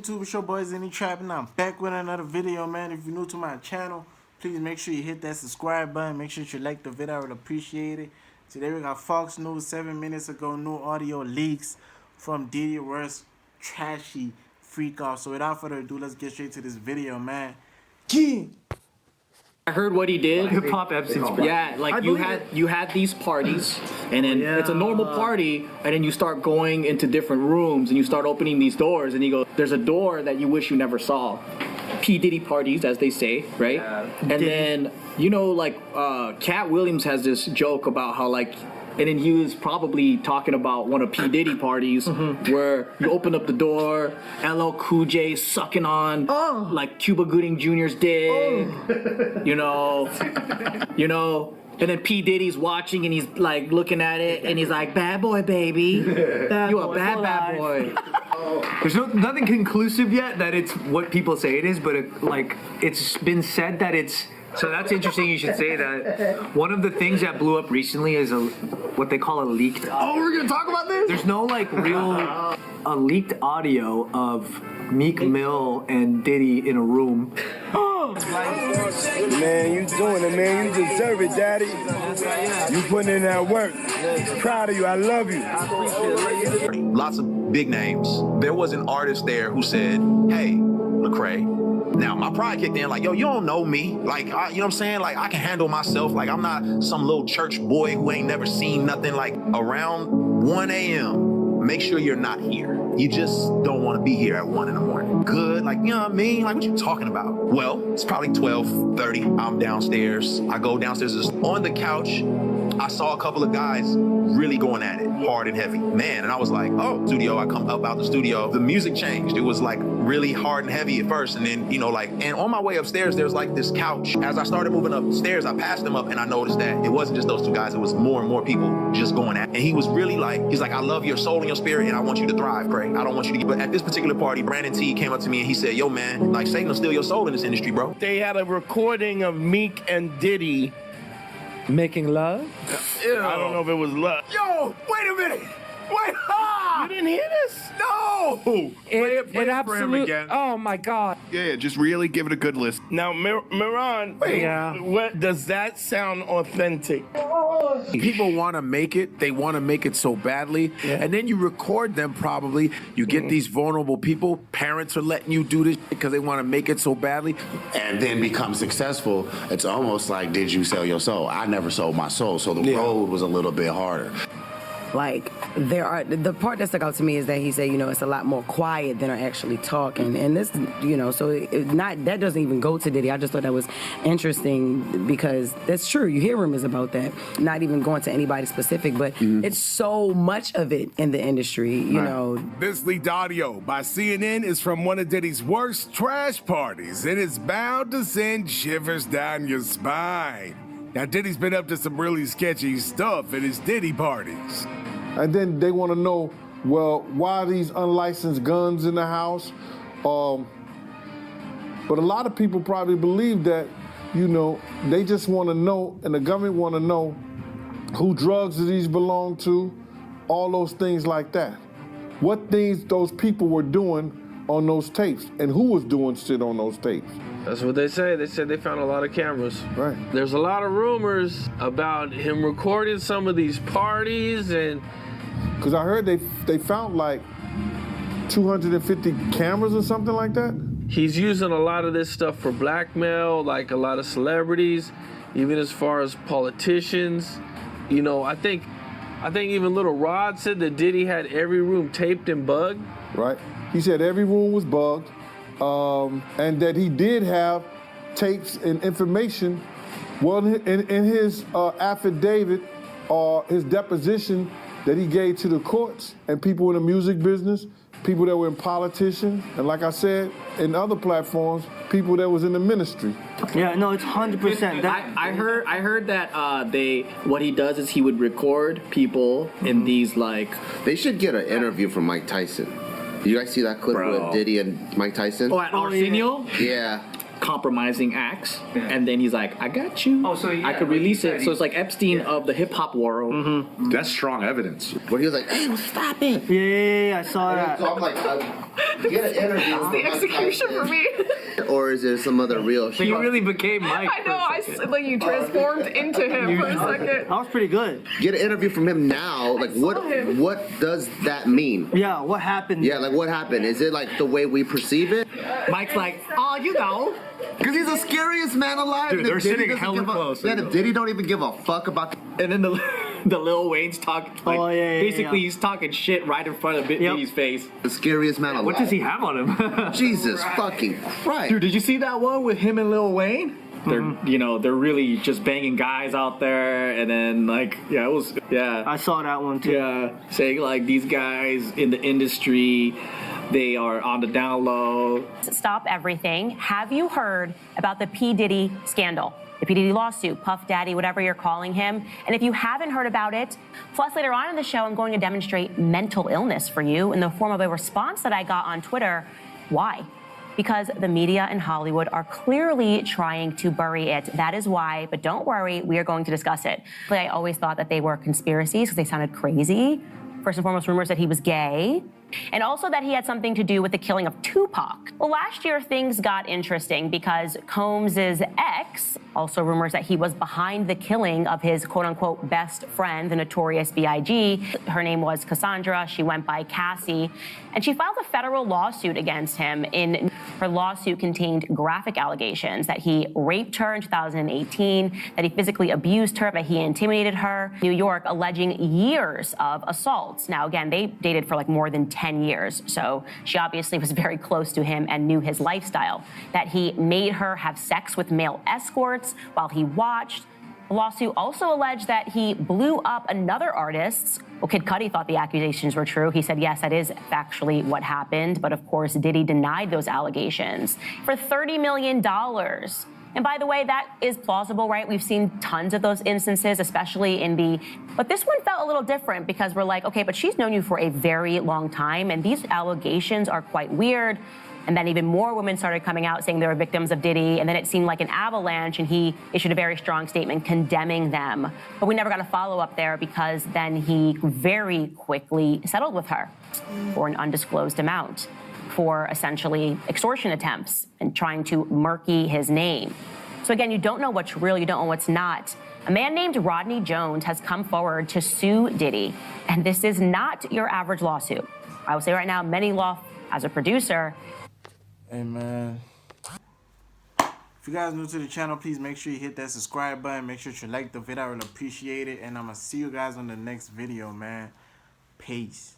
YouTube? It's your boy Xenny Trapping. I'm back with another video, man. If you're new to my channel, please make sure you hit that subscribe button. Make sure you like the video. I would appreciate it. Today we got Fox News 7 minutes ago. New audio leaks from Diddy vs. Trashy freak off. So without further ado, let's get straight to this video, man. I heard what he did. Hip hop Epstein's brother. Yeah, like you had these parties, and then it's a normal party, and then you start going into different rooms, and you start opening these doors, and you go, "There's a door that you wish you never saw." P Diddy parties, as they say, right? Yeah. And then like Cat Williams has this joke about how and then he was probably talking about one of P Diddy parties where you open up the door, LL Cool J sucking on like Cuba Gooding Jr.'s dick, and then P Diddy's watching and he's like looking at it and he's like, "Bad boy, baby, you a bad boy." There's nothing conclusive yet that it's what people say it is, but it's been said that it's. So that's interesting. You should say that. One of the things that blew up recently is what they call a leaked. Oh, we're gonna talk about this. There's no a leaked audio of Meek Mill and Diddy in a room. Man, you doing it, man. You deserve it, Daddy. You putting in that work. Proud of you. I love you. Lots of big names. There was an artist there who said, "Hey, Lecrae." Now, my pride kicked in, like, yo, you don't know me. Like, you know what I'm saying? Like, I can handle myself. Like, I'm not some little church boy who ain't never seen nothing. Like, around 1 a.m., make sure you're not here. You just don't want to be here at 1 in the morning. Good, like, you know what I mean? Like, what you talking about? Well, it's probably 12:30. I'm downstairs. I go downstairs. On the couch, I saw a couple of guys really going at it, hard and heavy. Man, and I was like, oh, studio. I come up out the studio. The music changed. It was like really hard and heavy at first. And then, and on my way upstairs, there's like this couch. As I started moving upstairs, I passed them up and I noticed that it wasn't just those two guys. It was more and more people just going at it. And he was really he's like, I love your soul and your spirit and I want you to thrive, Craig. I don't want you to get, but at this particular party, Brandon T came up to me and he said, yo, man, like Satan will steal your soul in this industry, bro. They had a recording of Meek and Diddy making love? Ew. I don't know if it was love. Yo, wait a minute. Wait, You didn't hear this? No! Play it for him again. Oh my God. Yeah, just really give it a good listen. Now, Miran, what does that sound authentic? People want to make it. They want to make it so badly. Yeah. And then you record them probably. You get these vulnerable people. Parents are letting you do this because they want to make it so badly. And then become successful. It's almost like, did you sell your soul? I never sold my soul. So the road was a little bit harder. Like, the part that stuck out to me is that he said, it's a lot more quiet than are actually talking. And this, so that doesn't even go to Diddy. I just thought that was interesting because that's true. You hear rumors about that. Not even going to anybody specific, but it's so much of it in the industry, you know. This leaked audio by CNN is from one of Diddy's worst trash parties, and it's bound to send shivers down your spine. Now, Diddy's been up to some really sketchy stuff at his Diddy parties. And then they want to know, well, why are these unlicensed guns in the house? But a lot of people probably believe that, they just want to know, and the government want to know who drugs do these belong to, all those things like that. What things those people were doing on those tapes, and who was doing shit on those tapes. That's what they say. They said they found a lot of cameras. Right. There's a lot of rumors about him recording some of these parties and... Because I heard they found like 250 cameras or something like that. He's using a lot of this stuff for blackmail, like a lot of celebrities, even as far as politicians. I think even Little Rod said that Diddy had every room taped and bugged. Right. He said every room was bugged. And that he did have tapes and information. Well, in his affidavit or his deposition that he gave to the courts and people in the music business, people that were in politicians, and like I said, in other platforms, people that was in the ministry. Yeah, no, it's 100%. I heard that what he does is he would record people in these They should get an interview from Mike Tyson. You guys see that clip with Diddy and Mike Tyson? Oh, at Arsenio? Yeah. compromising acts, and then he's like, I got you. Oh, so yeah, I could release it. So it's like Epstein of the hip hop world. That's strong evidence. Where he was like, hey, stop it. Yeah, I saw that. So I'm like, get an interview. It's the execution for me. Or is there some other real shit? You really became Mike. I know, like you transformed into him for a second. That was pretty good. Get an interview from him now. Like, what does that mean? Yeah, what happened? Yeah, like what happened? Is it like the way we perceive it? Mike's like, oh, you know. Because he's the scariest man alive. Dude, they're sitting hella close. Yeah, the Diddy don't even give a fuck about And then the Lil Wayne's talking, like, basically he's talking shit right in front of Diddy's face. the scariest man alive. What does he have on him? Jesus fucking Christ. Dude, did you see that one with him and Lil Wayne? They're, you know, they're really just banging guys out there, and then like, I saw that one too. Yeah, saying like these guys in the industry, they are on the down low. Stop everything. Have you heard about the P. Diddy scandal? The P. Diddy lawsuit, Puff Daddy, whatever you're calling him. And if you haven't heard about it, plus later on in the show, I'm going to demonstrate mental illness for you in the form of a response that I got on Twitter. Why? Because the media in Hollywood are clearly trying to bury it. That is why, but don't worry, we are going to discuss it. I always thought that they were conspiracies because they sounded crazy. First and foremost, rumors that he was gay, and also that he had something to do with the killing of Tupac. Well, last year things got interesting because Combs's ex, also rumors that he was behind the killing of his quote-unquote best friend, the notorious B.I.G. Her name was Cassandra. She went by Cassie, and she filed a federal lawsuit against him. Her lawsuit contained graphic allegations that he raped her in 2018, that he physically abused her, that he intimidated her. New York alleging years of assaults. Now, again, they dated for like more than 10 years, so she obviously was very close to him and knew his lifestyle. That he made her have sex with male escorts while he watched. The lawsuit also alleged that he blew up another artist. Well, Kid Cudi thought the accusations were true. He said, yes, that is factually what happened. But of course, Diddy denied those allegations for $30 million. And by the way, that is plausible, right? We've seen tons of those instances, especially but this one felt a little different because we're like, okay, but she's known you for a very long time, and these allegations are quite weird. And then even more women started coming out saying they were victims of Diddy, and then it seemed like an avalanche, and he issued a very strong statement condemning them. But we never got a follow-up there because then he very quickly settled with her for an undisclosed amount, for essentially extortion attempts and trying to murky his name. So again, you don't know what's real, you don't know what's not. A man named Rodney Jones has come forward to sue Diddy, and this is not your average lawsuit. I will say right now, many as a producer. Hey man, if you guys new to the channel, please make sure you hit that subscribe button. Make sure you like the video, I really appreciate it. And I'm gonna see you guys on the next video, man. Peace.